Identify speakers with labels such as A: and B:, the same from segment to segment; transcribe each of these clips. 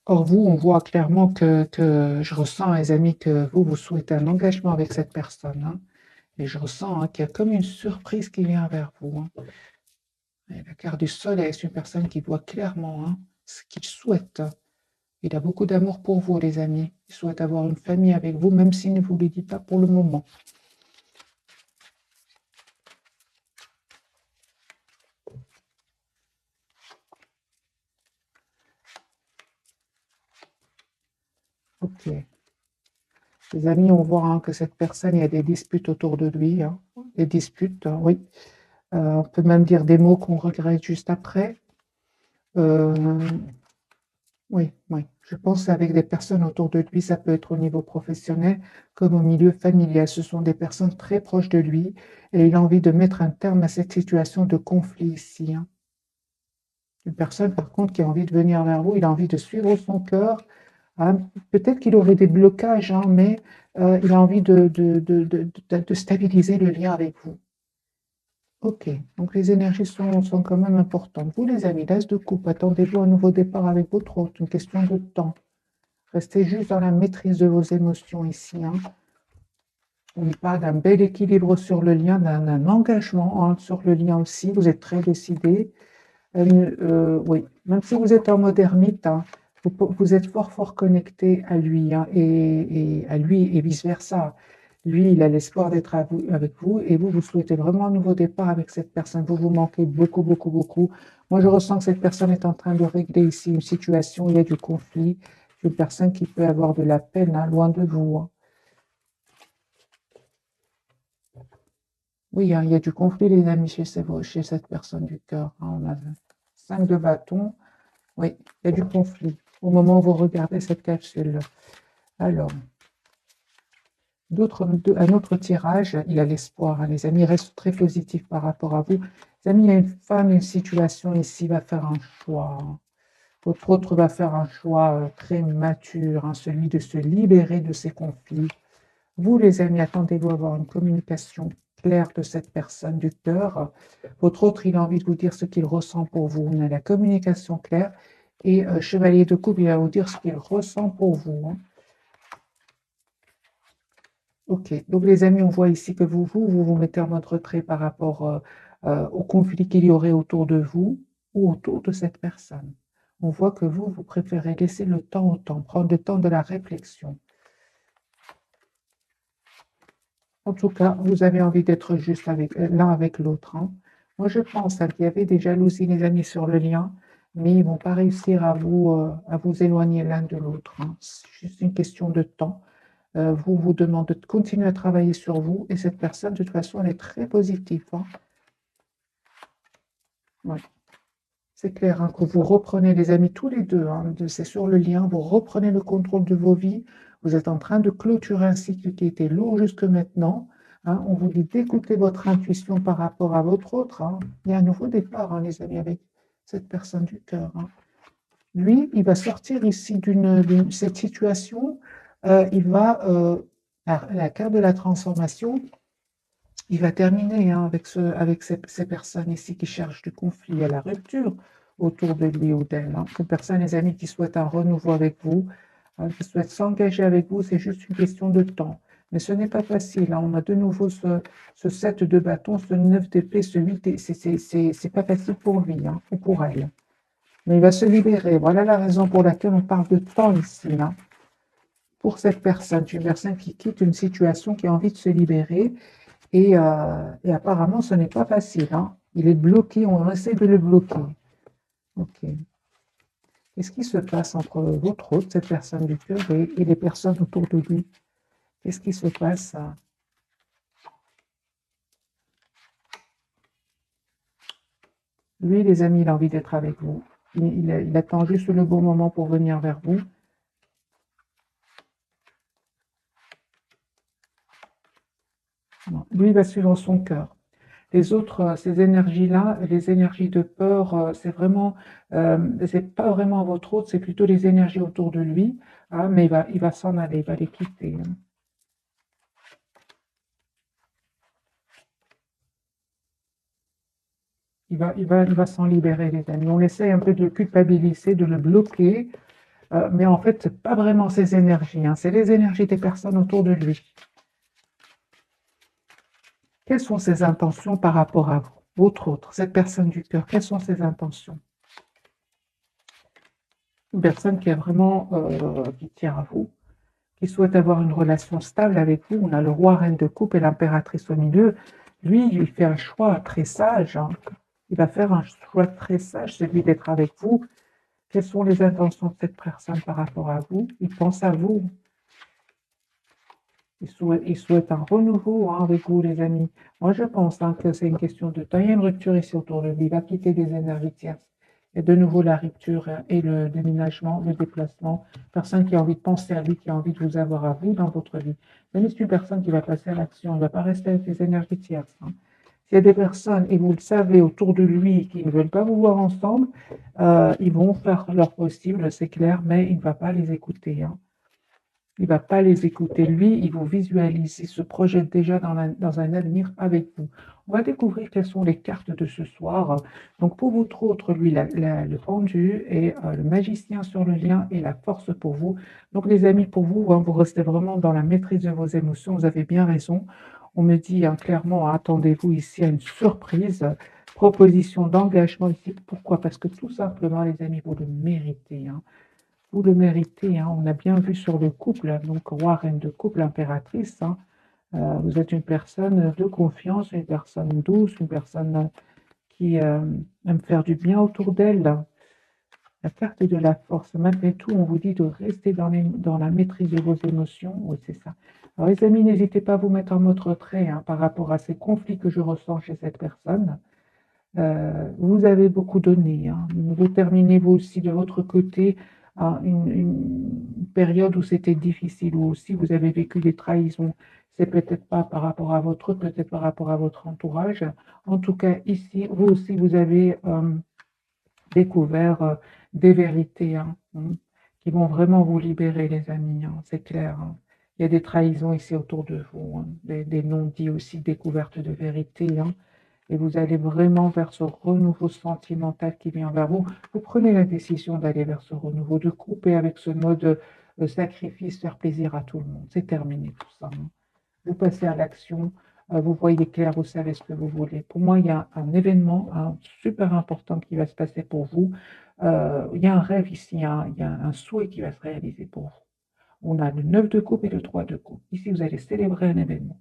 A: Or, vous, on voit clairement que je ressens, les amis, que vous souhaitez un engagement avec cette personne, hein. Et je ressens, hein, qu'il y a comme une surprise qui vient vers vous, hein. Et la carte du soleil, c'est une personne qui voit clairement, hein, ce qu'il souhaite. Il a beaucoup d'amour pour vous, les amis. Il souhaite avoir une famille avec vous, même s'il ne vous le dit pas pour le moment. Ok. Les amis, on voit, hein, que cette personne, il y a des disputes autour de lui, hein. Des disputes, hein, oui. On peut même dire des mots qu'on regrette juste après. Euh, oui, oui. Je pense avec des personnes autour de lui, ça peut être au niveau professionnel comme au milieu familial. Ce sont des personnes très proches de lui et il a envie de mettre un terme à cette situation de conflit ici, hein. Une personne, par contre, qui a envie de venir vers vous, il a envie de suivre son cœur, hein. Peut-être qu'il aurait des blocages, hein, mais il a envie de stabiliser le lien avec vous. Ok, donc les énergies sont quand même importantes. Vous, les amis, l'as de coupe, attendez-vous à un nouveau départ avec votre hôte, une question de temps. Restez juste dans la maîtrise de vos émotions ici, hein. On parle d'un bel équilibre sur le lien, d'un engagement, hein, sur le lien aussi. Vous êtes très décidé. Oui, même si vous êtes en mode ermite, hein, vous êtes fort, fort connecté à lui, hein, et à lui et vice-versa. Lui, il a l'espoir d'être avec vous et vous souhaitez vraiment un nouveau départ avec cette personne. Vous vous manquez beaucoup, beaucoup, beaucoup. Moi, je ressens que cette personne est en train de régler ici une situation, il y a du conflit. C'est une personne qui peut avoir de la peine, hein, loin de vous, hein. Oui, hein, il y a du conflit, les amis, chez cette personne du cœur, hein. On a 5 de bâton. Oui, il y a du conflit au moment où vous regardez cette capsule. Alors, un autre tirage, il a l'espoir, hein, les amis, il reste très positif par rapport à vous. Les amis, il y a une femme, une situation ici, va faire un choix, hein. Votre autre va faire un choix très mature, hein, celui de se libérer de ces conflits. Vous, les amis, attendez-vous à avoir une communication claire de cette personne du cœur. Votre autre, il a envie de vous dire ce qu'il ressent pour vous. On a la communication claire. Et chevalier de coupe, il va vous dire ce qu'il ressent pour vous, hein. Ok, donc les amis, on voit ici que vous mettez en mode retrait par rapport au conflit qu'il y aurait autour de vous ou autour de cette personne. On voit que vous préférez laisser le temps au temps, prendre le temps de la réflexion. En tout cas, vous avez envie d'être juste l'un avec l'autre, hein. Moi, je pense, hein, qu'il y avait des jalousies, les amis, sur le lien, mais ils ne vont pas réussir à vous éloigner l'un de l'autre, hein. C'est juste une question de temps. Vous demandez de continuer à travailler sur vous et cette personne, de toute façon, elle est très positive, hein. Ouais. C'est clair, hein, que vous reprenez, les amis, tous les deux, hein, c'est sur le lien, vous reprenez le contrôle de vos vies. Vous êtes en train de clôturer un cycle qui était lourd jusque maintenant, hein. On vous dit d'écouter votre intuition par rapport à votre autre, hein. Il y a un nouveau départ, hein, les amis, avec cette personne du cœur, hein. Lui, il va sortir ici d'une cette situation. Il va, la carte de la transformation, il va terminer, hein, avec ces personnes ici qui cherchent du conflit à la rupture autour de lui ou d'elle, hein. Ces personnes, les amis, qui souhaitent un renouveau avec vous, hein, qui souhaitent s'engager avec vous, c'est juste une question de temps. Mais ce n'est pas facile, hein. On a de nouveau ce 7 de bâton, ce 9 d'épée, ce 8, c'est pas facile pour lui, hein, ou pour elle. Mais il va se libérer. Voilà la raison pour laquelle on parle de temps ici, hein. Pour cette personne, une personne qui quitte une situation, qui a envie de se libérer. Et apparemment, ce n'est pas facile, hein. Il est bloqué, on essaie de le bloquer. Ok. Qu'est-ce qui se passe entre votre hôte, cette personne du cœur, et les personnes autour de lui? Qu'est-ce qui se passe? Lui, les amis, il a envie d'être avec vous. Il attend juste le bon moment pour venir vers vous. Non. Lui, il va suivre son cœur. Les autres, ces énergies-là, les énergies de peur, c'est pas vraiment votre hôte, c'est plutôt les énergies autour de lui, hein, mais il va s'en aller, il va les quitter, hein. Il va s'en libérer, les amis. On essaie un peu de le culpabiliser, de le bloquer, Mais en fait, c'est pas vraiment ses énergies, hein, c'est les énergies des personnes autour de lui. Quelles sont ses intentions par rapport à vous? Votre autre, cette personne du cœur, quelles sont ses intentions? Une personne qui est vraiment qui tient à vous, qui souhaite avoir une relation stable avec vous. On a le roi, reine de coupe et l'impératrice au milieu. Lui, il fait un choix très sage, hein. Il va faire un choix très sage, celui d'être avec vous. Quelles sont les intentions de cette personne par rapport à vous? Il pense à vous. Il souhaite un renouveau, hein, avec vous, les amis. Moi, je pense, hein, que c'est une question de temps. Il y a une rupture ici autour de lui. Il va quitter des énergies tierces. Et de nouveau, la rupture et le déménagement, le déplacement. Personne qui a envie de penser à lui, qui a envie de vous avoir à vous dans votre vie. Mais c'est une personne qui va passer à l'action. Il ne va pas rester avec des énergies tierces, hein. S'il y a des personnes, et vous le savez, autour de lui qui ne veulent pas vous voir ensemble, ils vont faire leur possible, c'est clair, mais il ne va pas les écouter, hein. Il ne va pas les écouter. Lui, il vous visualise, il se projette déjà dans un avenir avec vous. On va découvrir quelles sont les cartes de ce soir. Donc, pour votre autre, lui, le pendu et le magicien sur le lien et la force pour vous. Donc, les amis, pour vous, hein, vous restez vraiment dans la maîtrise de vos émotions. Vous avez bien raison. On me dit, hein, clairement, attendez-vous ici à une surprise. Proposition d'engagement ici. Pourquoi? Parce que tout simplement, les amis, vous le méritez, hein. Vous le méritez, hein. On a bien vu sur le couple, donc roi, reine de couple, impératrice, hein. Vous êtes une personne de confiance, une personne douce, une personne qui aime faire du bien autour d'elle. La carte de la force, malgré tout, on vous dit de rester dans la maîtrise de vos émotions. Oui, c'est ça. Alors, les amis, n'hésitez pas à vous mettre en mode retrait, hein, par rapport à ces conflits que je ressens chez cette personne. Vous avez beaucoup donné, hein. Vous terminez vous aussi de votre côté une période où c'était difficile, où aussi vous avez vécu des trahisons. C'est peut-être pas par rapport à votre, peut-être par rapport à votre entourage. En tout cas, ici, vous aussi, vous avez découvert des vérités, hein, qui vont vraiment vous libérer, les amis, hein, c'est clair, hein. Il y a des trahisons ici autour de vous, hein, des non-dits aussi, découvertes de vérités, hein. Et vous allez vraiment vers ce renouveau sentimental qui vient vers vous. Vous prenez la décision d'aller vers ce renouveau, de couper avec ce mode sacrifice, faire plaisir à tout le monde. C'est terminé tout ça, hein. Vous passez à l'action, vous voyez clair, vous savez ce que vous voulez. Pour moi, il y a un événement, hein, super important qui va se passer pour vous. Il y a un rêve ici, hein, il y a un souhait qui va se réaliser pour vous. On a le 9 de coupe et le 3 de coupe. Ici, vous allez célébrer un événement.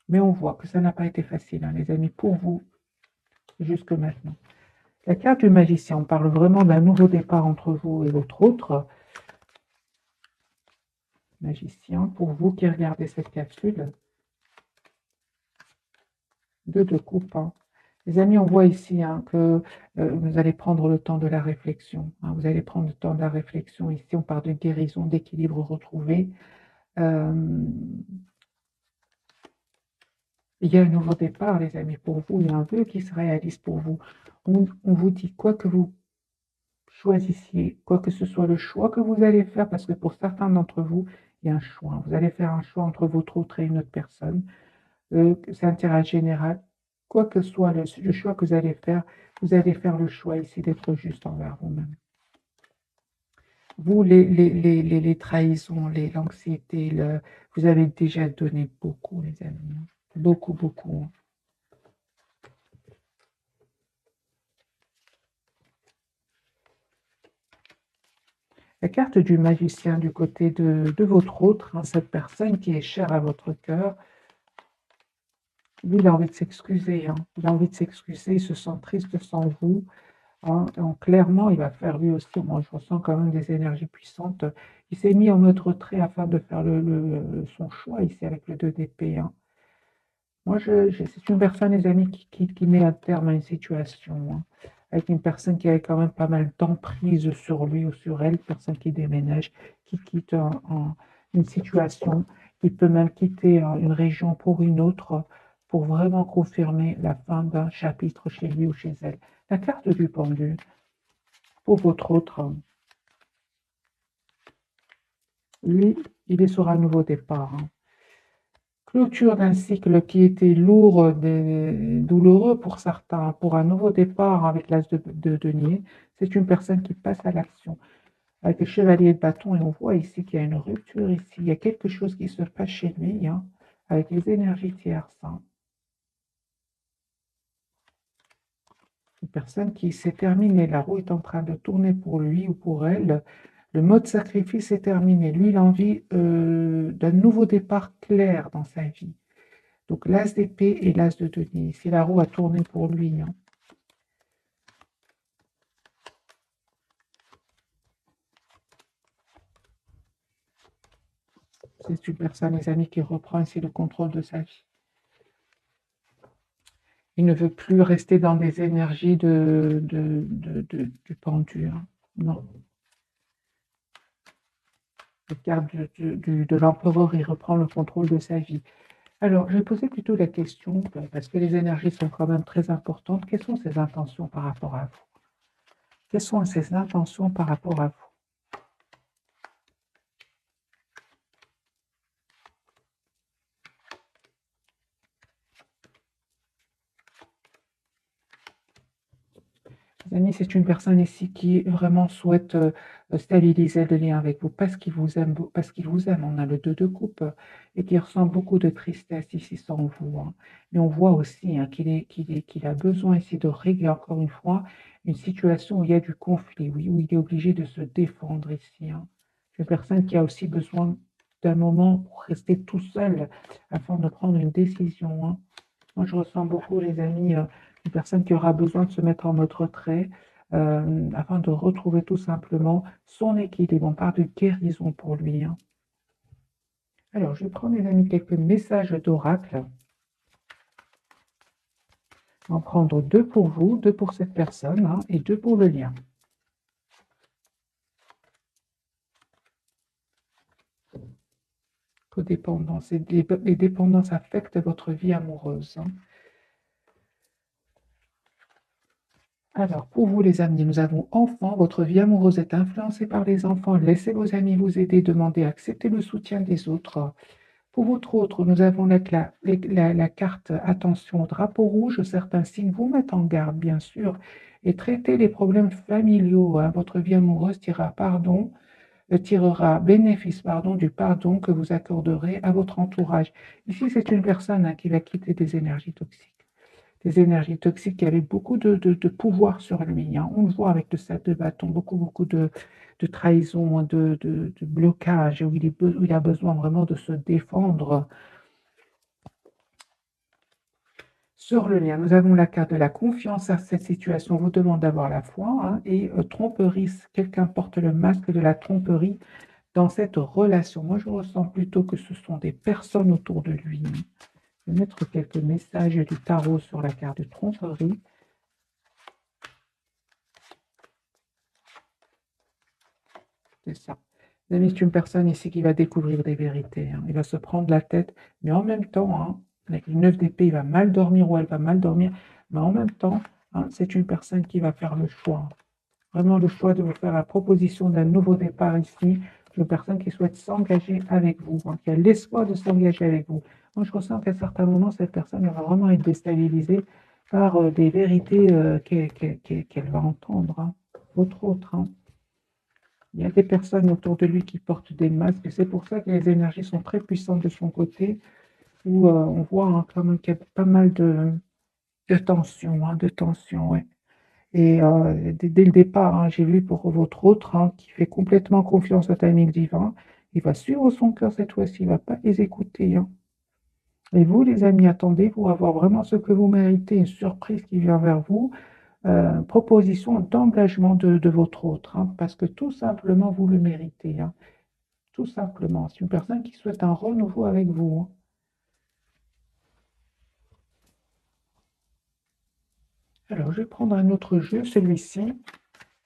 A: Mais on voit que ça n'a pas été facile, hein, les amis, pour vous, jusque maintenant. La carte du magicien, on parle vraiment d'un nouveau départ entre vous et votre autre magicien. Pour vous qui regardez cette capsule, 2 de coupe, hein. Les amis, on voit ici, hein, que vous allez prendre le temps de la réflexion, hein. Vous allez prendre le temps de la réflexion. Ici, on parle de guérison, d'équilibre retrouvé. Il y a un nouveau départ, les amis, pour vous. Il y a un vœu qui se réalise pour vous. On vous dit quoi que vous choisissiez, quoi que ce soit le choix que vous allez faire, parce que pour certains d'entre vous, il y a un choix. Vous allez faire un choix entre votre autre et une autre personne. C'est un tirage général. Quoi que soit le choix que vous allez faire le choix ici d'être juste envers vous-même. Vous, les trahisons, l'anxiété, vous avez déjà donné beaucoup, les amis, hein. Beaucoup, beaucoup, hein. La carte du magicien du côté de votre autre, hein, cette personne qui est chère à votre cœur, lui, il a envie de s'excuser, hein. Il a envie de s'excuser, il se sent triste sans vous, hein. Donc, clairement, il va faire lui aussi, moi je ressens quand même des énergies puissantes. Il s'est mis en mode retrait afin de faire son choix ici avec le 2 d'épée, hein. Moi, c'est une personne, les amis, qui met un terme à une situation, hein, avec une personne qui avait quand même pas mal d'emprise sur lui ou sur elle, personne qui déménage, qui quitte une situation, qui peut même quitter une région pour une autre, pour vraiment confirmer la fin d'un chapitre chez lui ou chez elle. La carte du pendu, pour votre autre, lui, il est sur un nouveau départ, hein. Clôture d'un cycle qui était lourd, douloureux pour certains, pour un nouveau départ avec l'as de denier. C'est une personne qui passe à l'action. avec le chevalier de bâton, et on voit ici qu'il y a une rupture ici. Il y a quelque chose qui se passe chez lui, hein, avec les énergies tierces. Hein. Une personne qui s'est terminée, la roue est en train de tourner pour lui ou pour elle. Le mode sacrifice est terminé. Lui, il a envie d'un nouveau départ clair dans sa vie. Donc l'as d'épée et l'as de denier. Ici, la roue a tourné pour lui. Hein. C'est une personne, les amis, qui reprend ici le contrôle de sa vie. Il ne veut plus rester dans des énergies du pendu. Hein. Non. Le carte de l'empereur, il reprend le contrôle de sa vie. Alors, je vais poser plutôt la question, parce que les énergies sont quand même très importantes. Quelles sont ses intentions par rapport à vous? Quelles sont ses intentions par rapport à vous? Les amis, c'est une personne ici qui vraiment souhaite stabiliser le lien avec vous parce qu'il vous aime, parce qu'il vous aime. On a le 2 de coupe et qui ressent beaucoup de tristesse ici sans vous. Hein. Mais on voit aussi hein, qu'il a besoin ici de régler encore une fois une situation où il y a du conflit, oui, où il est obligé de se défendre ici. Hein. C'est une personne qui a aussi besoin d'un moment pour rester tout seul afin de prendre une décision. Hein. Moi, je ressens beaucoup, les amis, une personne qui aura besoin de se mettre en mode retrait afin de retrouver tout simplement son équilibre. On parle de guérison pour lui. Hein. Alors, je vais prendre, les amis, quelques messages d'oracle. Je vais en prendre 2 pour vous, 2 pour cette personne hein, et 2 pour le lien. Codépendance. Et les dépendances affectent votre vie amoureuse. Hein. Alors, pour vous les amis, nous avons enfants, votre vie amoureuse est influencée par les enfants, laissez vos amis vous aider, demandez, acceptez le soutien des autres. Pour votre autre, nous avons la carte attention, drapeau rouge, certains signes vous mettent en garde, bien sûr, et traitez les problèmes familiaux. Hein. Votre vie amoureuse tirera bénéfice du pardon que vous accorderez à votre entourage. Ici, c'est une personne hein, qui va quitter des énergies toxiques. Des énergies toxiques qui avaient beaucoup de pouvoir sur lui. Hein. On le voit avec le 7 de bâton, beaucoup de trahison, de blocage, où il a besoin vraiment de se défendre. Sur le lien, nous avons la carte de la confiance à cette situation, vous demande d'avoir la foi, hein, et tromperie, quelqu'un porte le masque de la tromperie dans cette relation. Moi, je ressens plutôt que ce sont des personnes autour de lui. Je vais mettre quelques messages du tarot sur la carte de tromperie. C'est ça. C'est une personne ici qui va découvrir des vérités. Hein. Il va se prendre la tête, mais en même temps, hein, avec le 9 d'épée, il va mal dormir ou elle va mal dormir, mais en même temps, hein, c'est une personne qui va faire le choix. Vraiment le choix de vous faire la proposition d'un nouveau départ ici. Une personne qui souhaite s'engager avec vous, hein, qui a l'espoir de s'engager avec vous. Moi, je ressens qu'à certains moments, cette personne va vraiment être déstabilisée par des vérités qu'elle va entendre. Hein. Autre. Hein. Il y a des personnes autour de lui qui portent des masques, et c'est pour ça que les énergies sont très puissantes de son côté, où on voit hein, quand même qu'il y a pas mal de tension, hein, de tension, ouais. Et dès le départ, hein, j'ai vu pour votre autre hein, qui fait complètement confiance au timing divin, il va suivre son cœur cette fois-ci, il ne va pas les écouter. Hein. Et vous, les amis, attendez pour avoir vraiment ce que vous méritez, une surprise qui vient vers vous. Proposition d'engagement de votre autre, hein, parce que tout simplement, vous le méritez. Hein, tout simplement. C'est une personne qui souhaite un renouveau avec vous. Hein. Alors, je vais prendre un autre jeu, celui-ci.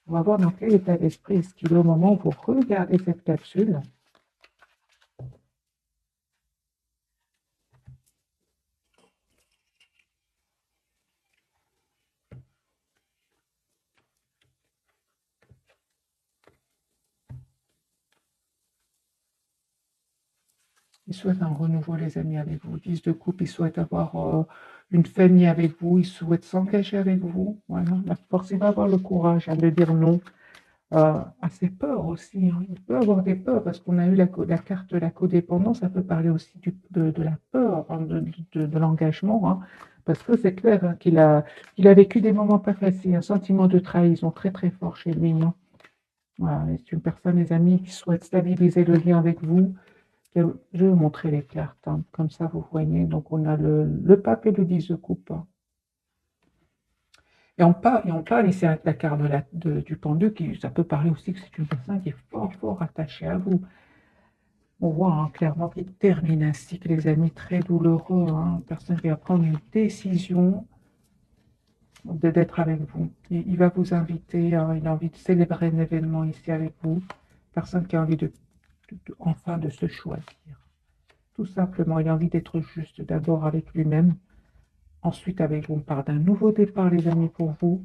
A: On va voir dans quel état d'esprit est-ce qu'il est au moment où vous regardez cette capsule. Il souhaite un renouveau, les amis, avec vous. 10 de coupe, il souhaite avoir une famille avec vous, il souhaite s'engager avec vous. Voilà, la force, il va avoir le courage de dire non. assez peur aussi, hein. Il peut avoir des peurs parce qu'on a eu la carte de la codépendance, ça peut parler aussi de la peur, hein, de l'engagement, hein, parce que c'est clair, hein, qu'il a vécu des moments pas faciles, un sentiment de trahison très très fort chez lui, hein. Voilà, et c'est une personne, les amis, qui souhaite stabiliser le lien avec vous. Je vais vous montrer les cartes, hein, comme ça vous voyez. Donc on a le pape et le 10 de coupe, hein. Et on parle ici avec la carte du pendu, ça peut parler aussi que c'est une personne qui est fort, fort attachée à vous. On voit, hein, clairement qu'il termine un cycle, les amis, très douloureux, hein. Une personne qui va prendre une décision d'être avec vous. Il va vous inviter, hein, il a envie de célébrer un événement ici avec vous. Personne qui a envie enfin de se choisir. Tout simplement, il a envie d'être juste d'abord avec lui-même. Ensuite, avec vous, on parle d'un nouveau départ, les amis, pour vous.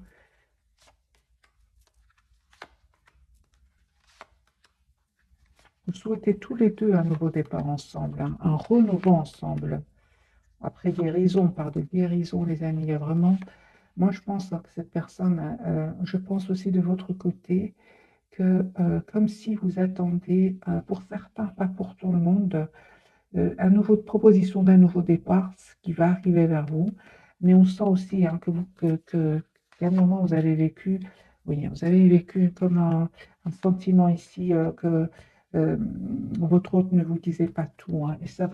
A: Vous souhaitez tous les deux un nouveau départ ensemble, hein, un renouveau ensemble. Après guérison, on parle de guérison, les amis. Il y a vraiment, moi je pense que cette personne, je pense aussi de votre côté, que comme si vous attendez, pour certains, pas pour tout le monde, proposition d'un nouveau départ, ce qui va arriver vers vous. Mais on sent aussi, hein, qu'à un moment vous avez vécu, oui, vous avez vécu comme un sentiment ici, que euh, votre hôte ne vous disait pas tout, hein, et ça,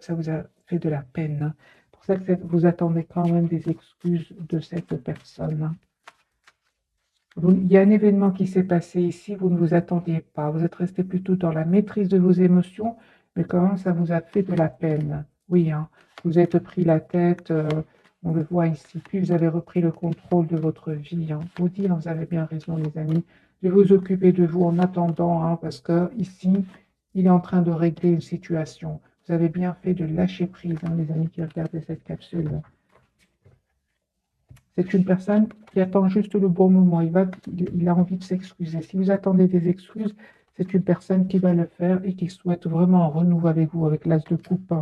A: ça vous a fait de la peine, hein. Pour ça que vous attendez quand même des excuses de cette personne, hein. Il y a un événement qui s'est passé ici, vous ne vous attendiez pas. Vous êtes resté plutôt dans la maîtrise de vos émotions, mais quand même, ça vous a fait de la peine. Oui, hein, vous êtes pris la tête, on le voit ici. Puis vous avez repris le contrôle de votre vie, hein. Vous dire, vous avez bien raison, les amis, de vous occuper de vous en attendant, hein, parce que ici, il est en train de régler une situation. Vous avez bien fait de lâcher prise, hein, les amis qui regardaient cette capsule. C'est une personne qui attend juste le bon moment. Il a envie de s'excuser. Si vous attendez des excuses, c'est une personne qui va le faire et qui souhaite vraiment un renouveau avec vous, avec l'as de coupe.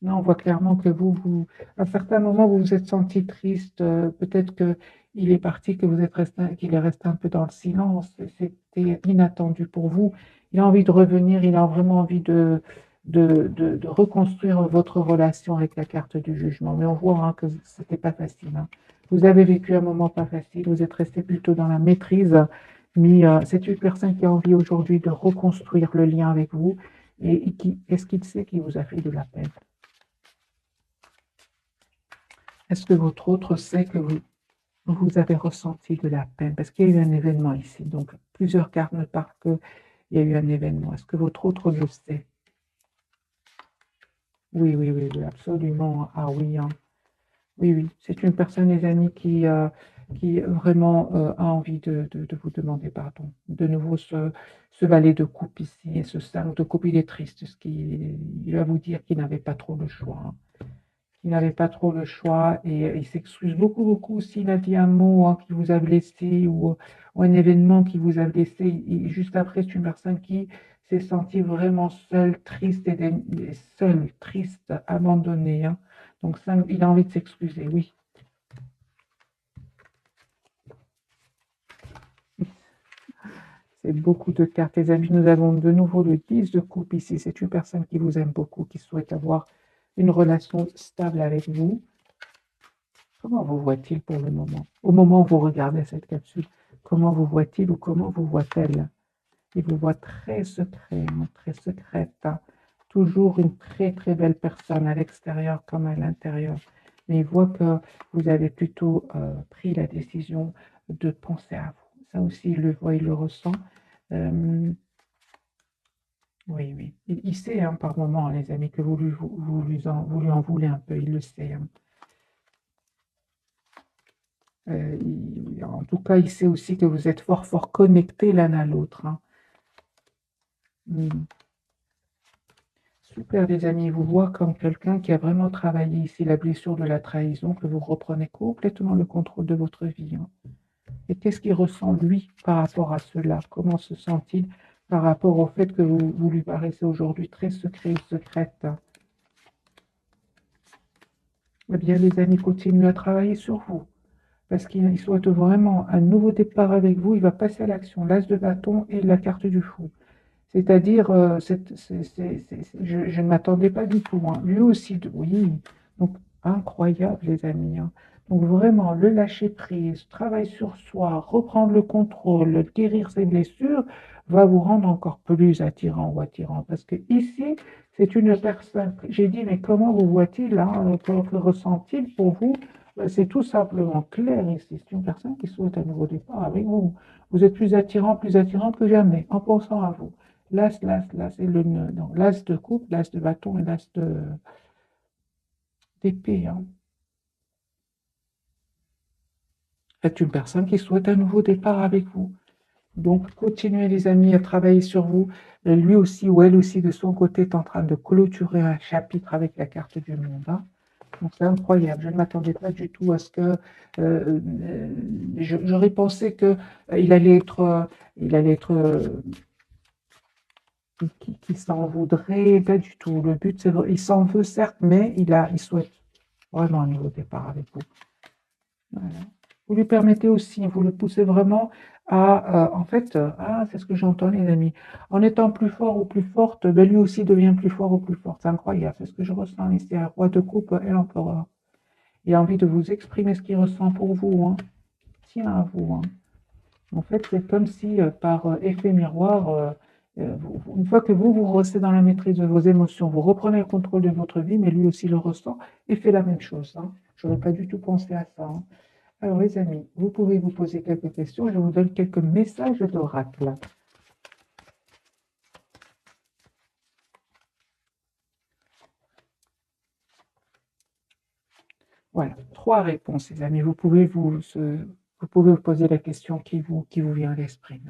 A: Là, on voit clairement que à un certain moment, vous vous êtes senti triste. Peut-être qu'il est parti, qu'il est resté un peu dans le silence. C'était inattendu pour vous. Il a envie de revenir. Il a vraiment envie de reconstruire votre relation avec la carte du jugement. Mais on voit, hein, que c'était pas facile, hein. Vous avez vécu un moment pas facile. Vous êtes resté plutôt dans la maîtrise. Mais c'est une personne qui a envie aujourd'hui de reconstruire le lien avec vous. Est-ce qu'il sait qu'il vous a fait de la peine? Est-ce que votre autre sait que vous avez ressenti de la peine? Parce qu'il y a eu un événement ici. Donc, plusieurs cartes me parlent qu'il y a eu un événement. Est-ce que votre autre le sait? Oui, oui, oui, oui, absolument. Ah oui, hein. Oui, oui. C'est une personne, les amis, qui vraiment a envie de vous demander pardon. De nouveau, ce valet de coupe ici et ce 5 de coupe, il est triste. Il va vous dire qu'il n'avait pas trop le choix, hein. Il n'avait pas trop le choix et il s'excuse beaucoup, beaucoup s'il a dit un mot, hein, qui vous a blessé ou un événement qui vous a blessé. Et juste après, c'est une personne qui s'est sentie vraiment seule, triste seule, triste, abandonnée, hein. Donc, ça, il a envie de s'excuser, oui. C'est beaucoup de cartes, les amis. Nous avons de nouveau le 10 de coupe ici. C'est une personne qui vous aime beaucoup, qui souhaite avoir une relation stable avec vous. Comment vous voit-il pour le moment? Au moment où vous regardez cette capsule, comment vous voit-il ou comment vous voit-elle? Il vous voit très secret, hein, très secrète, hein. Toujours une très très belle personne à l'extérieur comme à l'intérieur. Mais il voit que vous avez plutôt pris la décision de penser à vous. Ça aussi, il le voit, il le ressent. Euh, oui, oui. Il sait, hein, par moment, les amis, que vous lui en voulez un peu. Il le sait, hein. En tout cas, il sait aussi que vous êtes fort, fort connectés l'un à l'autre, hein. Super, les amis. Il vous voit comme quelqu'un qui a vraiment travaillé ici la blessure de la trahison, que vous reprenez complètement le contrôle de votre vie, hein. Et qu'est-ce qu'il ressent, lui, par rapport à cela? Comment se sent-il par rapport au fait que vous lui paraissez aujourd'hui très secret ou secrète, hein? Eh bien, les amis, continuez à travailler sur vous. parce qu'il souhaite vraiment un nouveau départ avec vous. Il va passer à l'action, l'as de bâton et la carte du fou. C'est-à-dire, je ne m'attendais pas du tout, hein. Lui aussi, oui. Donc, incroyable, les amis, hein. Donc, vraiment, le lâcher prise, travail sur soi, reprendre le contrôle, guérir ses blessures, va vous rendre encore plus attirant ou attirant. Parce que ici, c'est une personne. J'ai dit, mais comment vous voit-il, hein, que ressent-il pour vous? Ben, c'est tout simplement clair ici. C'est une personne qui souhaite un nouveau départ avec vous. Vous êtes plus attirant que jamais en pensant à vous. L'as, l'as, et le nœud. Donc, l'as de coupe, l'as de bâton et l'as d'épée, hein. C'est une personne qui souhaite un nouveau départ avec vous. Donc, continuez, les amis, à travailler sur vous. Et lui aussi ou elle aussi, de son côté, est en train de clôturer un chapitre avec la carte du monde, hein. Donc, c'est incroyable. Je ne m'attendais pas du tout à ce que. J'aurais pensé que il allait être qui s'en voudrait, pas du tout. Le but, c'est il s'en veut certes, mais il souhaite vraiment un nouveau départ avec vous. Voilà. Vous lui permettez aussi, vous le poussez vraiment à, en fait, c'est ce que j'entends, les amis. En étant plus fort ou plus forte, ben, lui aussi devient plus fort ou plus forte. C'est incroyable, c'est ce que je ressens ici, un roi de coupe et l'empereur. Il a envie de vous exprimer ce qu'il ressent pour vous, hein. Tiens à vous, hein. En fait, c'est comme si, par effet miroir, une fois que vous restez dans la maîtrise de vos émotions, vous reprenez le contrôle de votre vie, mais lui aussi le ressent et fait la même chose, hein. Je n'aurais pas du tout pensé à ça, hein. Alors, les amis, vous pouvez vous poser quelques questions. Je vous donne quelques messages d'oracle. Voilà, 3 réponses, les amis. Vous pouvez vous poser la question qui vous vient à l'esprit.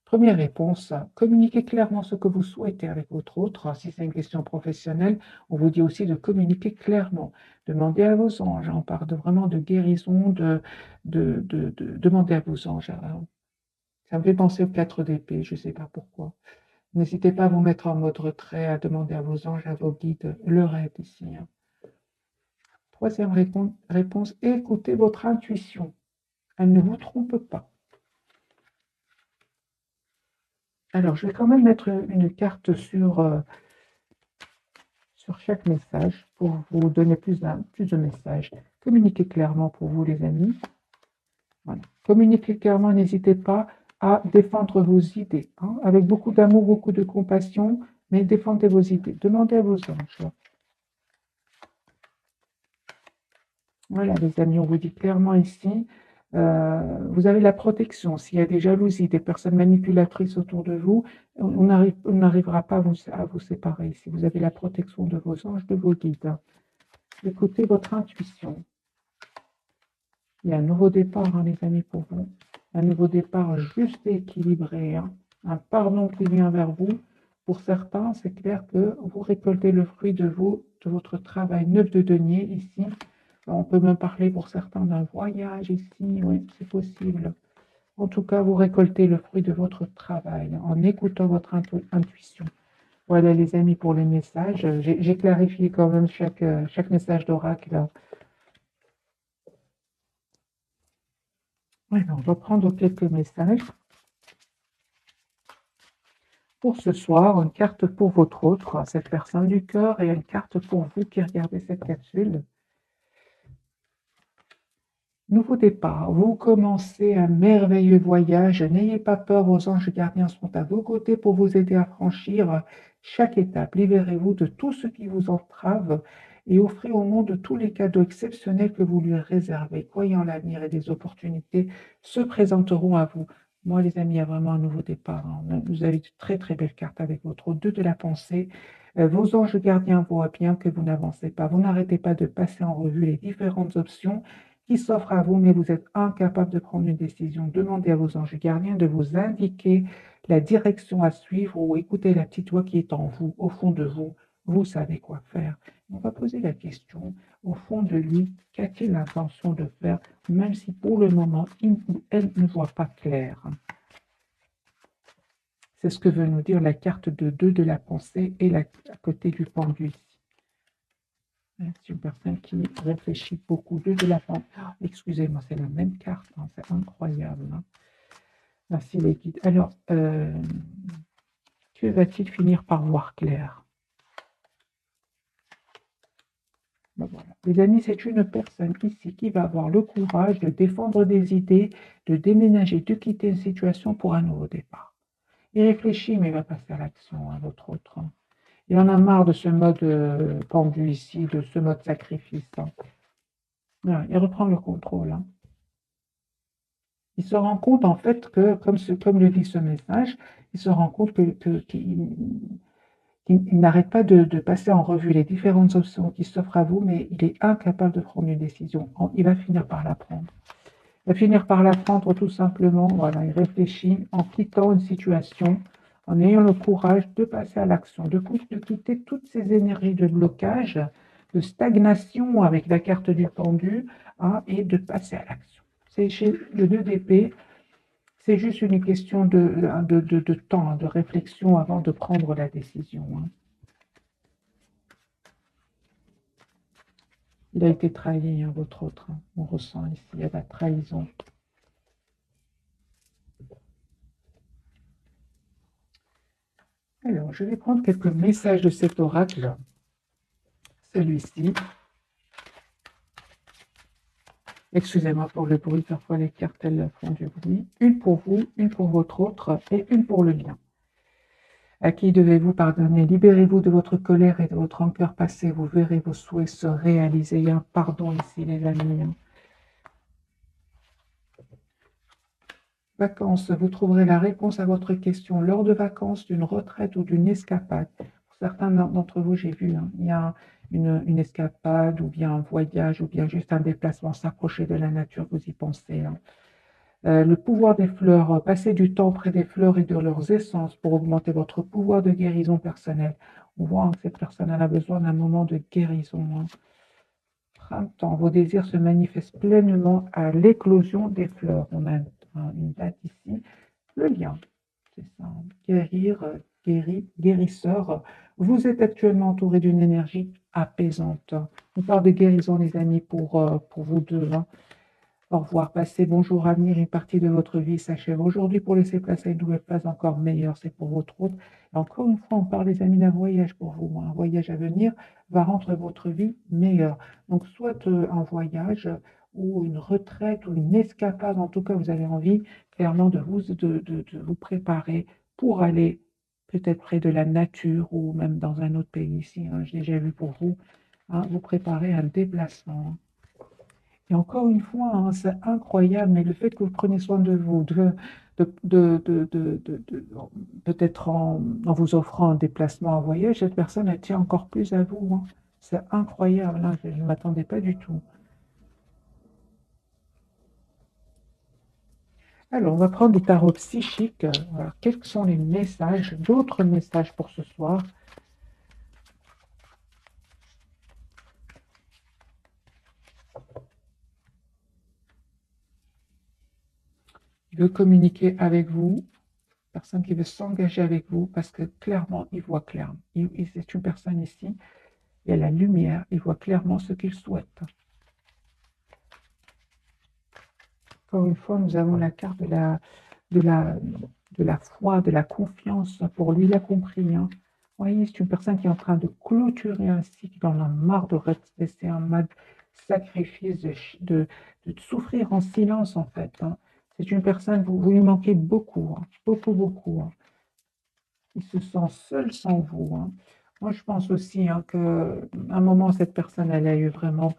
A: Première réponse, communiquez clairement ce que vous souhaitez avec votre autre. Si c'est une question professionnelle, on vous dit aussi de communiquer clairement. Demandez à vos anges. On parle vraiment de guérison, demandez à vos anges. Ça me fait penser au 4 d'épée, je ne sais pas pourquoi. N'hésitez pas à vous mettre en mode retrait, à demander à vos anges, à vos guides leur aide ici, hein. Troisième réponse, écoutez votre intuition. Elle ne vous trompe pas. Alors, je vais quand même mettre une carte sur chaque message pour vous donner plus de messages. Communiquez clairement pour vous, les amis. Voilà. Communiquez clairement, n'hésitez pas à défendre vos idées, hein, avec beaucoup d'amour, beaucoup de compassion, mais défendez vos idées. Demandez à vos anges. Voilà, les amis, on vous dit clairement ici, vous avez la protection. S'il y a des jalousies, des personnes manipulatrices autour de vous, on n'arrivera pas à vous séparer. Si vous avez la protection de vos anges, de vos guides, hein. Écoutez votre intuition. Il y a un nouveau départ, hein, les amis, pour vous. Un nouveau départ juste et équilibré, hein. Un pardon qui vient vers vous. Pour certains, c'est clair que vous récoltez le fruit de votre travail neuf de denier ici. On peut même parler pour certains d'un voyage ici, oui, c'est possible. En tout cas, vous récoltez le fruit de votre travail en écoutant votre intuition. Voilà, les amis, pour les messages. J'ai clarifié quand même chaque message d'oracle. Alors, on va prendre quelques messages. Pour ce soir, une carte pour votre autre, cette personne du cœur, et une carte pour vous qui regardez cette capsule. Nouveau départ, vous commencez un merveilleux voyage. N'ayez pas peur, vos anges gardiens sont à vos côtés pour vous aider à franchir chaque étape. Libérez-vous de tout ce qui vous entrave et offrez au monde tous les cadeaux exceptionnels que vous lui réservez. Croyant l'avenir et des opportunités se présenteront à vous. Moi, les amis, il y a vraiment un nouveau départ, hein. Vous avez de très très belles cartes avec votre 2 de la pensée. Vos anges gardiens voient bien que vous n'avancez pas. Vous n'arrêtez pas de passer en revue les différentes options qui s'offre à vous, mais vous êtes incapable de prendre une décision. Demandez à vos anges gardiens de vous indiquer la direction à suivre ou écoutez la petite voix qui est en vous, au fond de vous. Vous savez quoi faire. On va poser la question, au fond de lui, qu'a-t-il l'intention de faire, même si pour le moment, il ou elle ne voit pas clair. C'est ce que veut nous dire la carte de 2 de la pensée et à côté du pendu. C'est une personne qui réfléchit beaucoup. Deux de la femme. Excusez-moi, c'est la même carte. Hein, c'est incroyable. Hein. Merci les guides. Alors, que va-t-il finir par voir clair? Ben voilà. Les amis, c'est une personne ici qui va avoir le courage de défendre des idées, de déménager, de quitter une situation pour un nouveau départ. Il réfléchit, mais il va passer à l'action, hein, votre autre. Hein. Il en a marre de ce mode pendu ici, de ce mode sacrifice. Hein. Voilà, il reprend le contrôle. Hein. Il se rend compte en fait que, comme le dit ce message, il se rend compte qu'il n'arrête pas de passer en revue les différentes options qui s'offrent à vous, mais il est incapable de prendre une décision. Il va finir par la prendre. Il va finir par la prendre tout simplement. Voilà, il réfléchit en quittant une situation, en ayant le courage de passer à l'action, de quitter toutes ces énergies de blocage, de stagnation avec la carte du pendu, hein, et de passer à l'action. C'est chez le 2 d'épée. C'est juste une question de temps, de réflexion avant de prendre la décision. Hein. Il a été trahi, hein, votre autre. Hein. On ressent ici la trahison. Alors, je vais prendre quelques messages de cet oracle. Celui-ci. Excusez-moi pour le bruit, parfois les cartes elles font du bruit. Une pour vous, une pour votre autre et une pour le lien. À qui devez-vous pardonner? Libérez-vous de votre colère et de votre rancœur passée. Vous verrez vos souhaits se réaliser. Il y a un pardon ici, les amis. Hein. Vacances, vous trouverez la réponse à votre question lors de vacances, d'une retraite ou d'une escapade. Pour certains d'entre vous, j'ai vu, hein, il y a une escapade ou bien un voyage ou bien juste un déplacement, s'approcher de la nature, vous y pensez. Hein. Le pouvoir des fleurs, passer du temps près des fleurs et de leurs essences pour augmenter votre pouvoir de guérison personnelle. On voit hein, que cette personne elle a besoin d'un moment de guérison. Hein. Printemps, vos désirs se manifestent pleinement à l'éclosion des fleurs. On a une date ici. Le lien, c'est ça. Guérir, guérisseur. Vous êtes actuellement entouré d'une énergie apaisante. On parle de guérison, les amis, pour vous deux. Hein. Au revoir, passez, bonjour, avenir, une partie de votre vie s'achève aujourd'hui pour laisser place à une nouvelle phase encore meilleure, c'est pour votre autre. Et encore une fois, on parle, les amis, d'un voyage pour vous. Un voyage à venir va rendre votre vie meilleure. Donc, soit un voyage ou une retraite ou une escapade, en tout cas, vous avez envie clairement de vous préparer pour aller peut-être près de la nature ou même dans un autre pays ici. Hein, j'ai déjà vu pour vous, hein, vous préparer un déplacement. Et encore une fois, hein, c'est incroyable, mais le fait que vous prenez soin de vous, peut-être en vous offrant un déplacement, un voyage, cette personne, elle tient encore plus à vous. Hein. C'est incroyable, hein, je ne m'attendais pas du tout. Alors, on va prendre des tarots psychiques. Voilà. Quels sont les messages, d'autres messages pour ce soir? Il veut communiquer avec vous, personne qui veut s'engager avec vous, parce que clairement, il voit clair. C'est une personne ici. Il y a la lumière, il voit clairement ce qu'il souhaite. Encore une fois, nous avons la carte de la, de la foi, de la confiance. Pour lui, il a compris. Hein. Vous voyez, c'est une personne qui est en train de clôturer un cycle, dans la marre de rester en mode sacrifice, de souffrir en silence, en fait. Hein. C'est une personne, vous lui manquez beaucoup, hein, beaucoup, beaucoup. Hein. Il se sent seul sans vous. Hein. Moi, je pense aussi hein, qu'à un moment, cette personne, elle a eu vraiment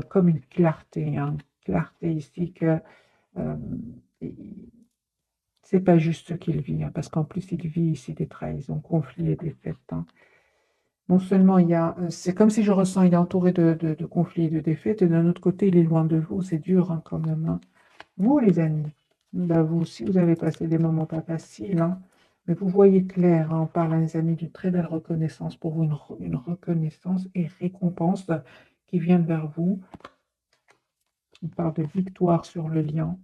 A: comme une clarté, hein, clarté ici que euh, c'est pas juste ce qu'il vit, hein, parce qu'en plus, il vit ici des trahisons, conflits et défaites. Hein. Non seulement il y a, c'est comme si je ressens, il est entouré de conflits et de défaites, et d'un autre côté, il est loin de vous, c'est dur hein, quand même. Hein. Vous, les amis, bah, vous aussi, vous avez passé des moments pas faciles, hein, mais vous voyez clair, hein, on parle, hein, les amis, d'une très belle reconnaissance pour vous, une reconnaissance et récompense qui vient vers vous. On parle de victoire sur le lien,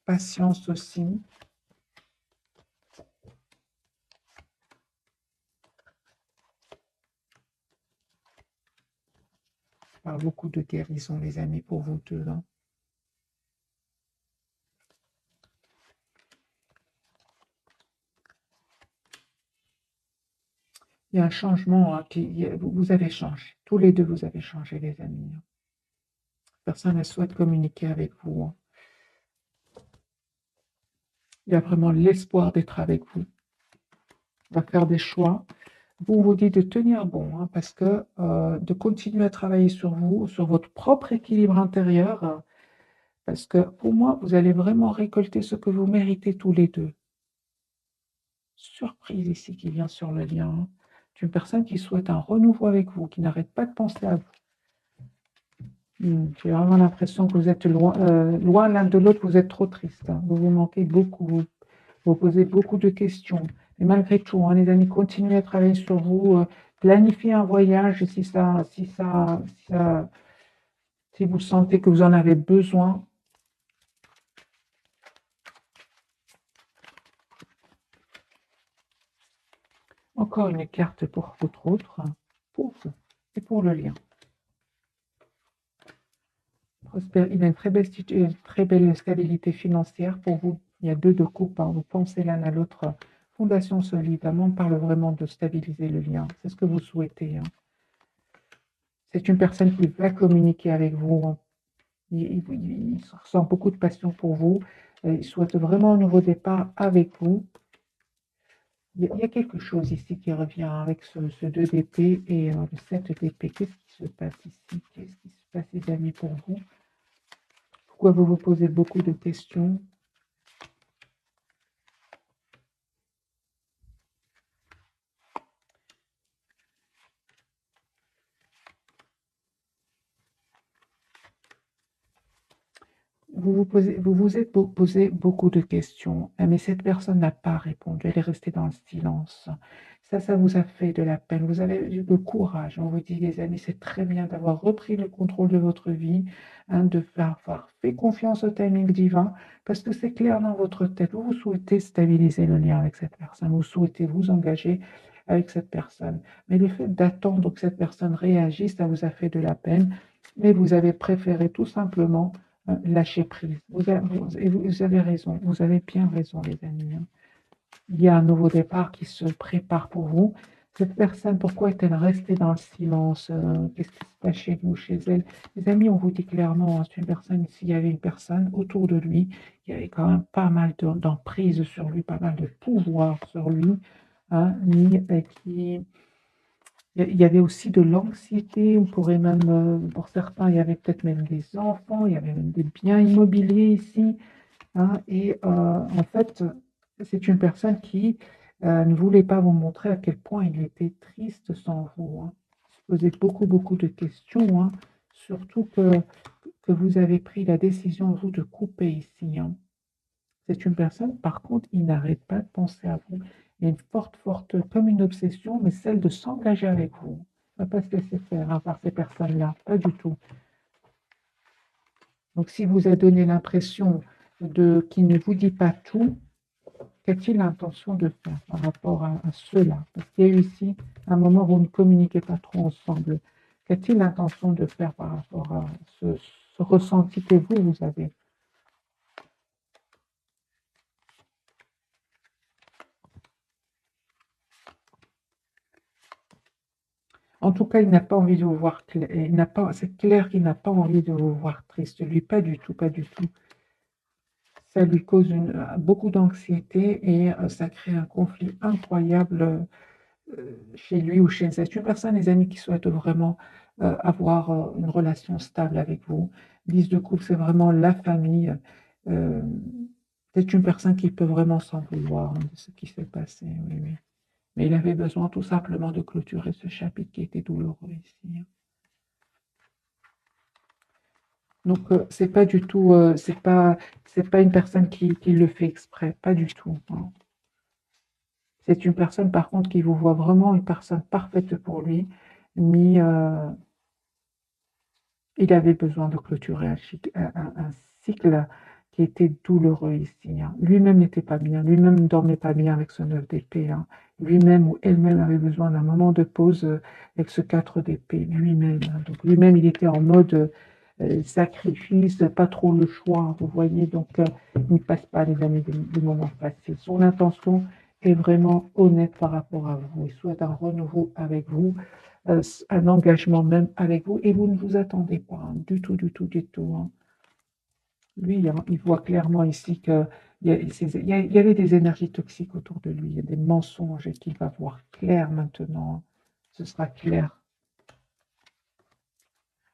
A: patience aussi. beaucoup de guérison, les amis, pour vous deux, hein. Il y a un changement, hein, vous avez changé. Tous les deux, vous avez changé, les amis, hein. Personne ne souhaite communiquer avec vous, hein. Il y a vraiment l'espoir d'être avec vous. On va faire des choix. Vous vous dites de tenir bon, hein, parce que de continuer à travailler sur vous, sur votre propre équilibre intérieur, parce que pour moi, vous allez vraiment récolter ce que vous méritez tous les deux. Surprise ici qui vient sur le lien, hein. C'est une personne qui souhaite un renouveau avec vous, qui n'arrête pas de penser à vous. J'ai vraiment l'impression que vous êtes loin l'un de l'autre, vous êtes trop triste, hein. Vous vous manquez beaucoup, vous posez beaucoup de questions. Et malgré tout, hein, les amis, continuez à travailler sur vous, planifiez un voyage si vous sentez que vous en avez besoin. Encore une carte pour votre autre, pour vous et pour le lien. Il a une très belle stabilité financière pour vous. Il y a 2 de coupe, hein. Vous pensez l'un à l'autre. Fondation solide. On parle vraiment de stabiliser le lien. C'est ce que vous souhaitez, hein. C'est une personne qui va communiquer avec vous, hein. Il ressent beaucoup de passion pour vous. Il souhaite vraiment un nouveau départ avec vous. Il y a quelque chose ici qui revient avec ce 2 d'épée et le 7 d'épée. Qu'est-ce qui se passe ici? Qu'est-ce qui se passe, les amis, pour vous? Pourquoi vous vous posez beaucoup de questions? Vous vous êtes posé beaucoup de questions, mais cette personne n'a pas répondu, elle est restée dans le silence. Ça vous a fait de la peine. Vous avez eu le courage. On vous dit, les amis, c'est très bien d'avoir repris le contrôle de votre vie, hein, avoir fait confiance au timing divin, parce que c'est clair dans votre tête. Vous souhaitez stabiliser le lien avec cette personne, vous souhaitez vous engager avec cette personne. Mais le fait d'attendre que cette personne réagisse, ça vous a fait de la peine, mais vous avez préféré tout simplement lâcher prise. Vous avez raison, vous avez bien raison, les amis, hein. Il y a un nouveau départ qui se prépare pour vous. Cette personne, pourquoi est-elle restée dans le silence? Qu'est-ce qui se passe chez vous, chez elle? Les amis, on vous dit clairement, hein, c'est une personne, s'il y avait une personne autour de lui, il y avait quand même pas mal d'emprise sur lui, pas mal de pouvoir sur lui, hein, il y avait aussi de l'anxiété, on pourrait même, pour certains, il y avait peut-être même des enfants, il y avait même des biens immobiliers ici, hein, et en fait, c'est une personne qui ne voulait pas vous montrer à quel point il était triste sans vous, hein. Il se posait beaucoup, beaucoup de questions, hein, surtout que vous avez pris la décision, vous, de couper ici, hein. C'est une personne, par contre, il n'arrête pas de penser à vous. Il y a une forte, comme une obsession, mais celle de s'engager avec vous. Il ne va pas se laisser faire, hein, par ces personnes-là, pas du tout. Donc, si vous a donné l'impression qu'il ne vous dit pas tout, qu'a-t-il l'intention de faire par rapport à cela? Parce qu'il y a eu ici un moment où vous ne communiquez pas trop ensemble. Qu'a-t-il l'intention de faire par rapport à ce ressenti que vous avez? En tout cas, il n'a pas envie de vous voir c'est clair qu'il n'a pas envie de vous voir triste. Lui, pas du tout, pas du tout. Ça lui cause beaucoup d'anxiété et ça crée un conflit incroyable chez lui ou chez elle. C'est une personne, les amis, qui souhaite vraiment avoir une relation stable avec vous. 10 de coupe, c'est vraiment la famille. Euh, c'est une personne qui peut vraiment s'en vouloir, hein, de ce qui s'est passé. Oui, oui. Mais il avait besoin tout simplement de clôturer ce chapitre qui était douloureux ici, hein. Donc, c'est pas du tout, c'est pas une personne qui le fait exprès, pas du tout, hein. C'est une personne, par contre, qui vous voit vraiment une personne parfaite pour lui, mais il avait besoin de clôturer un cycle qui était douloureux ici, hein. Lui-même n'était pas bien, lui-même ne dormait pas bien avec ce 9 d'épée, hein. Lui-même ou elle-même avait besoin d'un moment de pause avec ce 4 d'épée, lui-même, hein. Donc lui-même, il était en mode sacrifice, pas trop le choix, vous voyez, donc il ne passe pas, les amis, des moments faciles. Son intention est vraiment honnête par rapport à vous. Il souhaite un renouveau avec vous, un engagement même avec vous, et vous ne vous attendez pas, hein, du tout, du tout, du tout, hein. Lui, hein, il voit clairement ici qu'il il y avait des énergies toxiques autour de lui, il y a des mensonges, et qu'il va voir clair maintenant. Ce sera clair.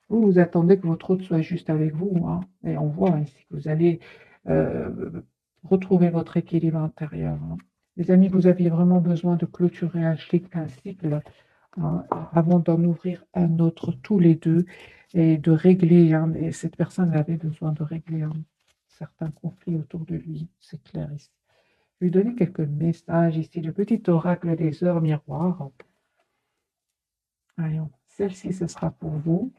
A: Vous, vous attendez que votre hôte soit juste avec vous, hein, et on voit ici que vous allez euh, retrouver votre équilibre intérieur, hein. Les amis, vous aviez vraiment besoin de clôturer un cycle, hein, avant d'en ouvrir un autre tous les deux et de régler, hein, et cette personne avait besoin de régler certains conflits autour de lui, c'est clair ici. Je vais lui donner quelques messages ici, le petit oracle des heures miroirs. Voyons, celle-ci, ce sera pour vous.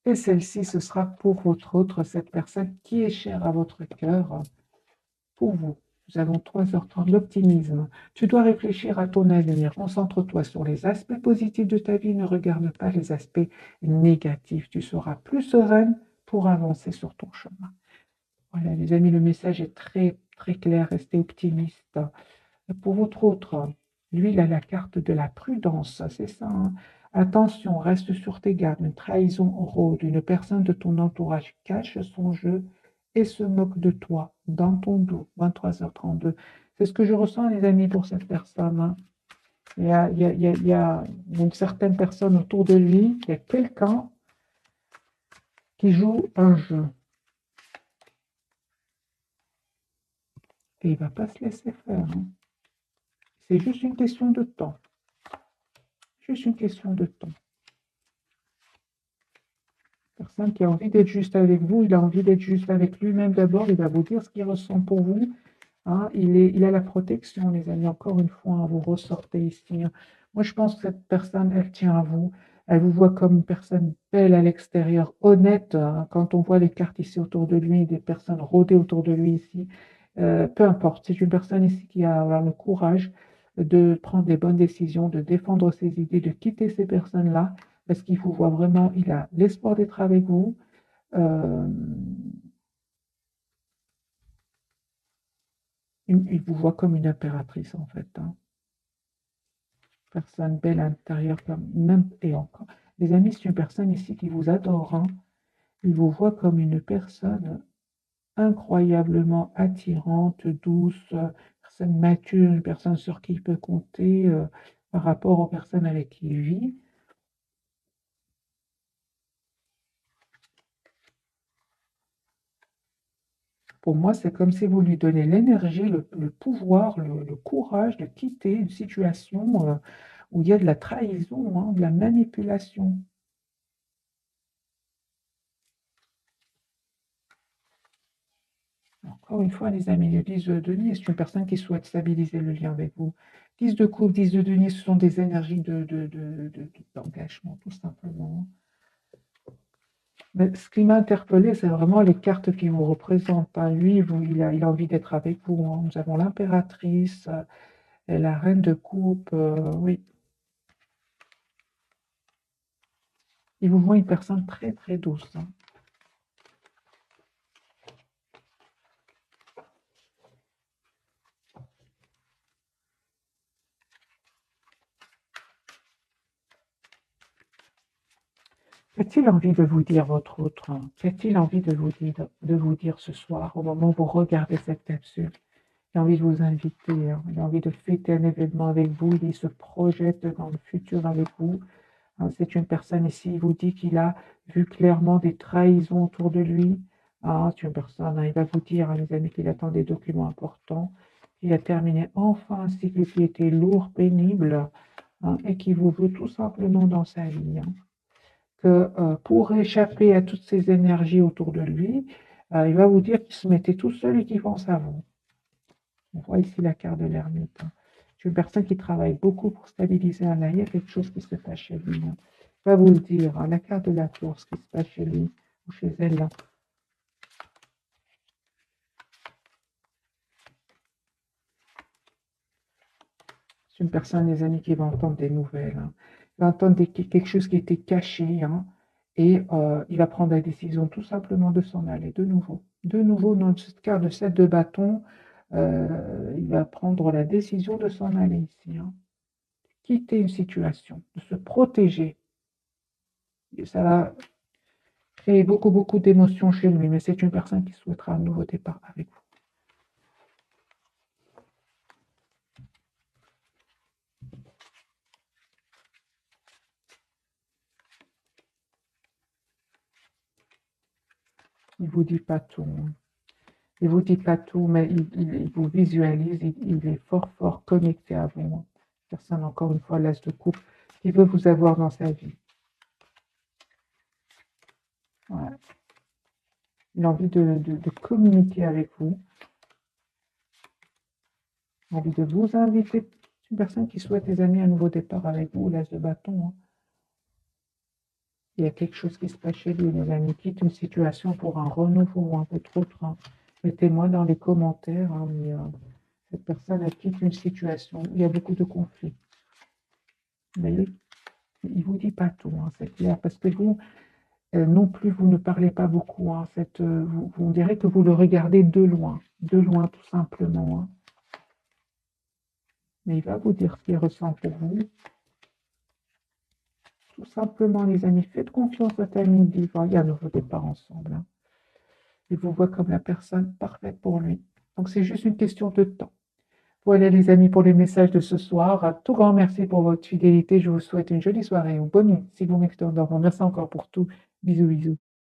A: Et celle-ci, ce sera pour votre autre, cette personne qui est chère à votre cœur, pour vous. Nous avons 3h30, l'optimisme. Tu dois réfléchir à ton avenir. Concentre-toi sur les aspects positifs de ta vie. Ne regarde pas les aspects négatifs. Tu seras plus sereine pour avancer sur ton chemin. Voilà, les amis, le message est très, très clair. Restez optimistes. Pour votre autre, lui, il a la carte de la prudence, c'est ça, hein. Attention, reste sur tes gardes. Une trahison rôde. Une personne de ton entourage cache son jeu et se moque de toi dans ton dos. 23h32. C'est ce que je ressens, les amis, pour cette personne, hein. Il y a une certaine personne autour de lui, il y a quelqu'un qui joue un jeu. Et il ne va pas se laisser faire, hein. C'est juste une question de temps. Juste une question de temps. Personne qui a envie d'être juste avec vous, il a envie d'être juste avec lui-même d'abord, il va vous dire ce qu'il ressent pour vous, hein. Il a la protection, les amis, encore une fois, hein, vous ressortez ici, hein. Moi, je pense que cette personne, elle tient à vous, elle vous voit comme une personne belle à l'extérieur, honnête, hein. Quand on voit les cartes ici autour de lui, des personnes rôdées autour de lui ici, peu importe, c'est une personne ici qui a alors, le courage de prendre des bonnes décisions, de défendre ses idées, de quitter ces personnes-là, parce qu'il vous voit vraiment, il a l'espoir d'être avec vous. Euh, il vous voit comme une impératrice, en fait, hein. Personne belle à l'intérieur, comme même et encore. Les amis, c'est une personne ici qui vous adore, hein. Il vous voit comme une personne incroyablement attirante, douce, personne mature, une personne sur qui il peut compter par rapport aux personnes avec qui il vit. Pour moi, c'est comme si vous lui donnez l'énergie, le pouvoir, le courage de quitter une situation où il y a de la trahison, hein, de la manipulation. Encore une fois, les amis, le 10 de denier, c'est une personne qui souhaite stabiliser le lien avec vous. 10 de coupe, 10 de denier, ce sont des énergies d'engagement, tout simplement. Mais ce qui m'a interpellé, c'est vraiment les cartes qui vous représentent, hein. Lui, il a envie d'être avec vous, hein. Nous avons l'impératrice et la reine de coupe, oui. Il vous voit une personne très, très douce, hein. Qu'a-t-il envie de vous dire, votre autre, hein? Qu'a-t-il envie de vous dire ce soir, au moment où vous regardez cette capsule? Il a envie de vous inviter, hein. Il a envie de fêter un événement avec vous. Il se projette dans le futur avec vous, hein. C'est une personne ici, il vous dit qu'il a vu clairement des trahisons autour de lui, hein. C'est une personne, hein, il va vous dire, hein, les amis, qu'il attend des documents importants, qu'il a terminé enfin un cycle qui était lourd, pénible, hein, et qui vous veut tout simplement dans sa vie, hein. Que pour échapper à toutes ces énergies autour de lui, il va vous dire qu'il se mettait tout seul et qu'il pense à vous. On voit ici la carte de l'ermite, hein. C'est une personne qui travaille beaucoup pour stabiliser un lien. Il y a quelque chose qui se passe chez lui, hein. Il va vous le dire, hein, la carte de la tour, ce qui se passe chez lui ou chez elle, là. C'est une personne, les amis, qui va entendre des nouvelles, hein. Il va entendre quelque chose qui était caché, hein, et il va prendre la décision tout simplement de s'en aller de nouveau. De nouveau, dans ce cas de 7 de bâton, il va prendre la décision de s'en aller ici, hein. Quitter une situation, de se protéger. Et ça va créer beaucoup, beaucoup d'émotions chez lui, mais c'est une personne qui souhaitera un nouveau départ avec vous. Il vous dit pas tout, hein. Il vous dit pas tout, mais il vous visualise, il est fort, fort connecté à vous, hein. Personne, encore une fois, l'as de coupe, qui veut vous avoir dans sa vie. Ouais. Il a envie de communiquer avec vous. Il a envie de vous inviter. C'est une personne qui souhaite, les amis, un nouveau départ avec vous, l'as de bâton, hein. Il y a quelque chose qui se passe chez lui, les amis. Quitte une situation pour un renouveau ou un autre, hein. Mettez-moi dans les commentaires, hein, mais, cette personne elle quitte une situation où il y a beaucoup de conflits. Vous voyez, il ne vous dit pas tout, hein, c'est clair, parce que vous, non plus, vous ne parlez pas beaucoup, hein, on dirait que vous le regardez de loin tout simplement, hein. Mais il va vous dire ce qu'il ressent pour vous. Tout simplement, les amis, faites confiance à cet ami vivant. Il y a un nouveau départ ensemble, hein. Il vous voit comme la personne parfaite pour lui. Donc, c'est juste une question de temps. Voilà, les amis, pour les messages de ce soir. Un tout grand merci pour votre fidélité. Je vous souhaite une jolie soirée ou bonne nuit si vous m'écoutez en dormant. Merci encore pour tout. Bisous, bisous.